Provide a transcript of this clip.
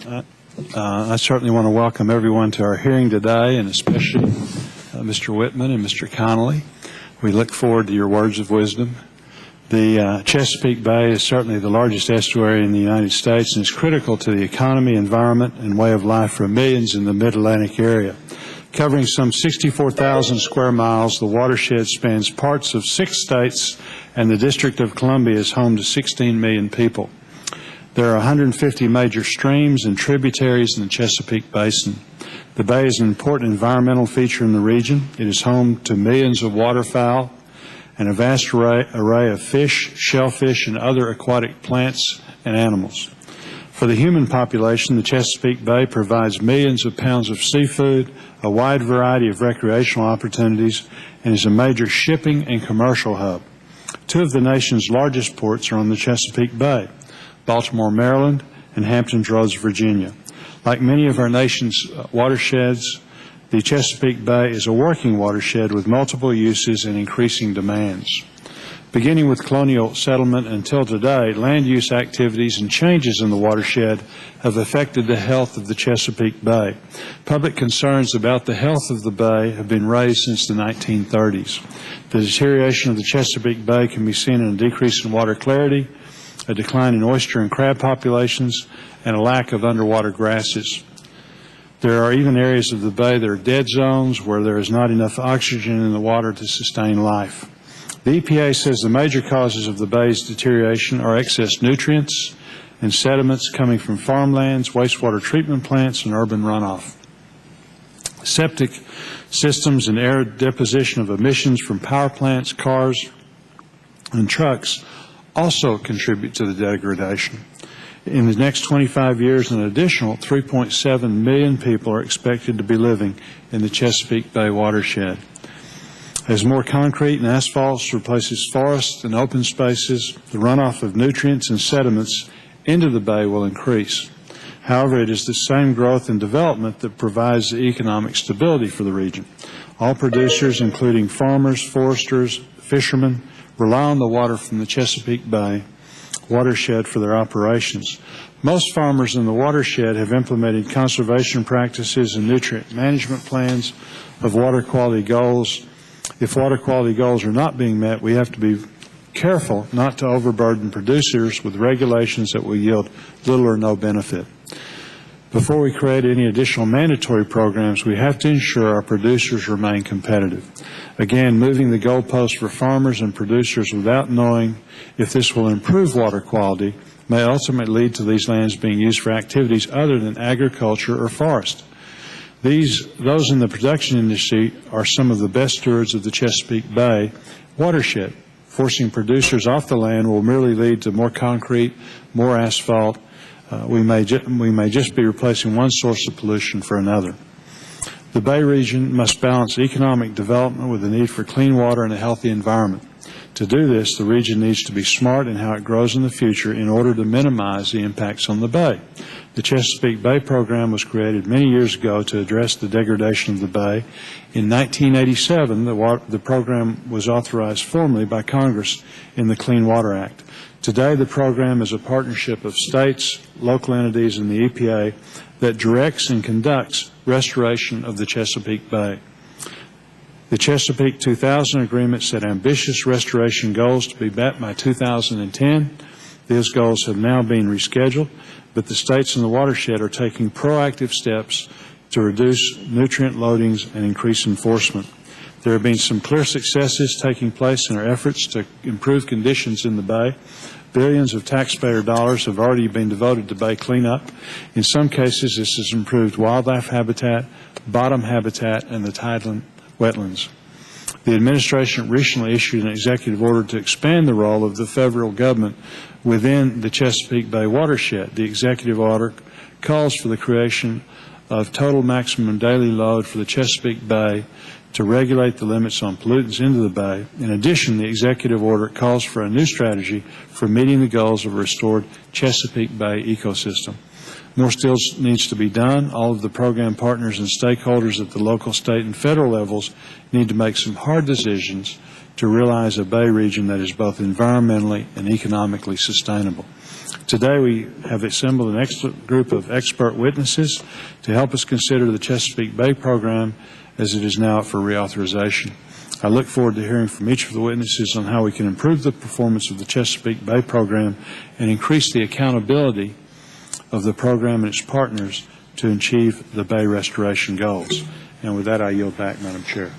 I certainly want to welcome everyone to our hearing today, and especially Mr. Whitman and Mr. Connolly. We look forward to your words of wisdom. The Chesapeake Bay is certainly the largest estuary in the United States and is critical to the economy, environment, and way of life for millions in the Mid-Atlantic area. Covering some 64,000 square miles, the watershed spans parts of 6 states, and the District of Columbia is home to 16 million people. There are 150 major streams and tributaries in the Chesapeake Basin. The bay is an important environmental feature in the region. It is home to millions of waterfowl and a vast array of fish, shellfish, and other aquatic plants and animals. For the human population, the Chesapeake Bay provides millions of pounds of seafood, a wide variety of recreational opportunities, and is a major shipping and commercial hub. 2 of the nation's largest ports are on the Chesapeake Bay: Baltimore, Maryland, and Hampton Roads, Virginia. Like many of our nation's watersheds, the Chesapeake Bay is a working watershed with multiple uses and increasing demands. Beginning with colonial settlement until today, land use activities and changes in the watershed have affected the health of the Chesapeake Bay. Public concerns about the health of the bay have been raised since the 1930s. The deterioration of the Chesapeake Bay can be seen in a decrease in water clarity, a decline in oyster and crab populations, and a lack of underwater grasses. There are even areas of the bay that are dead zones where there is not enough oxygen in the water to sustain life. The EPA says the major causes of the bay's deterioration are excess nutrients and sediments coming from farmlands, wastewater treatment plants, and urban runoff. Septic systems and air deposition of emissions from power plants, cars, and trucks also contribute to the degradation. In the next 25 years, an additional 3.7 million people are expected to be living in the Chesapeake Bay watershed. As more concrete and asphalt replaces forests and open spaces, the runoff of nutrients and sediments into the bay will increase. However, it is the same growth and development that provides the economic stability for the region. All producers, including farmers, foresters, fishermen, rely on the water from the Chesapeake Bay watershed for their operations. Most farmers in the watershed have implemented conservation practices and nutrient management plans of water quality goals. If water quality goals are not being met, we have to be careful not to overburden producers with regulations that will yield little or no benefit. Before we create any additional mandatory programs, we have to ensure our producers remain competitive. Again, moving the goalposts for farmers and producers without knowing if this will improve water quality may ultimately lead to these lands being used for activities other than agriculture or forest. Those in the production industry are some of the best stewards of the Chesapeake Bay watershed. Forcing producers off the land will merely lead to more concrete, more asphalt. We may just be replacing one source of pollution for another. The Bay region must balance economic development with the need for clean water and a healthy environment. To do this, the region needs to be smart in how it grows in the future in order to minimize the impacts on the Bay. The Chesapeake Bay program was created many years ago to address the degradation of the Bay. In 1987, the program was authorized formally by Congress in the Clean Water Act. Today, the program is a partnership of states, local entities, and the EPA that directs and conducts restoration of the Chesapeake Bay. The Chesapeake 2000 agreement set ambitious restoration goals to be met by 2010. These goals have now been rescheduled, but the states in the watershed are taking proactive steps to reduce nutrient loadings and increase enforcement. There have been some clear successes taking place in our efforts to improve conditions in the Bay. Billions of taxpayer dollars have already been devoted to Bay cleanup. In some cases, this has improved wildlife habitat, bottom habitat, and the tidal wetlands. The administration recently issued an executive order to expand the role of the federal government within the Chesapeake Bay watershed. The executive order calls for the creation of total maximum daily load for the Chesapeake Bay to regulate the limits on pollutants into the Bay. In addition, the executive order calls for a new strategy for meeting the goals of a restored Chesapeake Bay ecosystem. More still needs to be done. All of the program partners and stakeholders at the local, state, and federal levels need to make some hard decisions to realize a Bay region that is both environmentally and economically sustainable. Today we have assembled an excellent group of expert witnesses to help us consider the Chesapeake Bay program as it is now up for reauthorization. I look forward to hearing from each of the witnesses on how we can improve the performance of the Chesapeake Bay program and increase the accountability of the program and its partners to achieve the Bay restoration goals. And with that, I yield back, Madam Chair.